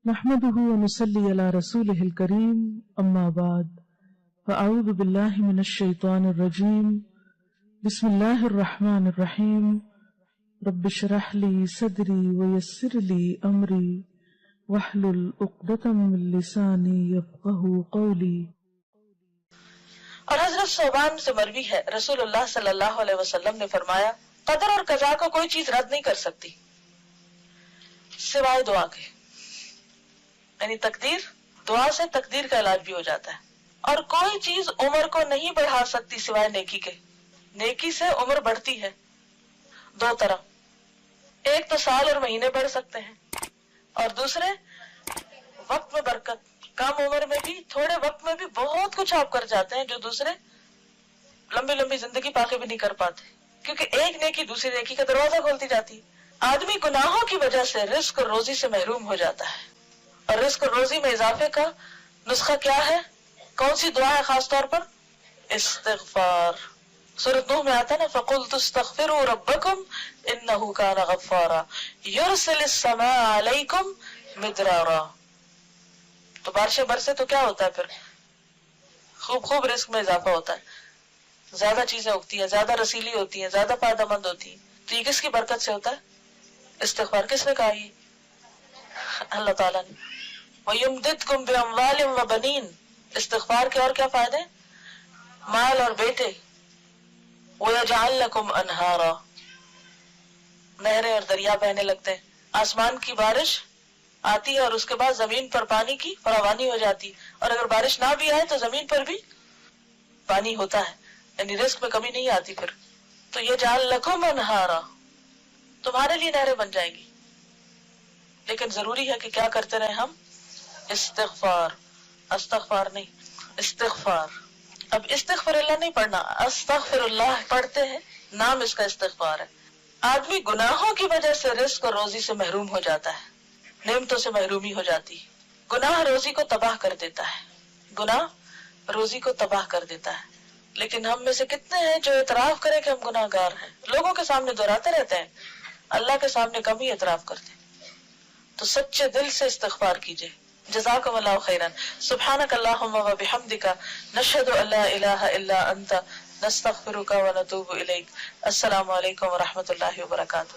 نحمده ونصلي على رسوله الكريم اما بعد فاعوذ بالله من الشيطان الرجيم بسم الله الرحمن الرحيم رب اشرح لي صدري ويسر لي امري واحلل عقدة من لساني يفقهوا قولي۔ اور حضرت صوبان سے مروی ہے رسول اللہ صلی اللہ علیہ وسلم نے فرمایا قدر اور قضا کو کوئی چیز رد نہیں کر سکتی سوائے دعا کے، یعنی تقدیر، دعا سے تقدیر کا علاج بھی ہو جاتا ہے۔ اور کوئی چیز عمر کو نہیں بڑھا سکتی سوائے نیکی کے، نیکی سے عمر بڑھتی ہے دو طرح، ایک تو سال اور مہینے بڑھ سکتے ہیں، اور دوسرے وقت میں برکت، کم عمر میں بھی تھوڑے وقت میں بھی بہت کچھ آپ کر جاتے ہیں جو دوسرے لمبی لمبی زندگی پا کے بھی نہیں کر پاتے، کیونکہ ایک نیکی دوسری نیکی کا دروازہ کھولتی جاتی ہے۔ آدمی گناہوں کی وجہ سے رزق اور روزی سے محروم ہو جاتا ہے، اور رزق اور روزی میں اضافے کا نسخہ کیا ہے؟ کون سی دعا ہے خاص طور پر؟ استغفار۔ سورۃ نوح میں آتا ہے نا فَقُلْتُ اسْتَغْفِرُوا رَبَّكُمْ إِنَّهُ كَانَ غَفَّارًا يُرْسِلِ السَّمَاءَ عَلَيْكُمْ مِدْرَارًا۔ تو بارشیں برسے تو کیا ہوتا ہے پھر؟ خوب رزق میں اضافہ ہوتا ہے، زیادہ چیزیں اگتی ہیں، زیادہ رسیلی ہوتی ہیں، زیادہ فائدہ مند ہوتی ہیں۔ تو یہ کس کی برکت سے ہوتا ہے؟ استغفار۔ کس نے کہا یہ؟ اللہ تعالیٰ نے۔ وَيُمْدِدْكُمْ بِأَمْوَالٍ وَبَنِينَ۔ استغفار کے اور کیا فائدے؟ مال اور بیٹے۔ وَيَجْعَلْ لَكُمْ أَنْهَارًا، نہریں اور دریا بہنے لگتے ہیں۔ آسمان کی بارش آتی ہے اور اس کے بعد زمین پر پانی کی فراوانی ہو جاتی، اور اگر بارش نہ بھی آئے تو زمین پر بھی پانی ہوتا ہے، یعنی رزق میں کمی نہیں آتی پھر۔ تو يَجْعَلْ لَكُمْ أَنْهَارًا، تمہارے لیے نہریں بن جائیں گی، لیکن ضروری ہے کہ کیا کرتے رہیں ہم؟ استغفار، استغفار نہیں، استغفار۔ اب استغفر اللہ نہیں پڑھنا، استغفر اللہ پڑھتے ہیں، نام اس کا استغفار ہے۔ آدمی گناہوں کی وجہ سے رزق اور روزی سے محروم ہو جاتا ہے، نعمتوں سے محرومی ہو جاتی ہے۔ گناہ روزی کو تباہ کر دیتا ہے، گناہ روزی کو تباہ کر دیتا ہے۔ لیکن ہم میں سے کتنے ہیں جو اعتراف کریں کہ ہم گناہ گار ہیں؟ لوگوں کے سامنے دہراتے رہتے ہیں، اللہ کے سامنے کم ہی اعتراف کرتے ہیں۔ تو سچے دل سے استغفار کیجئے۔ جزاکم اللہ خیرا۔ سبحانک اللہم و بحمدک، نشہد ان لا الہ الا انت، نستغفرک و نتوب الیک۔ السلام علیکم و رحمۃ اللہ وبرکاتہ۔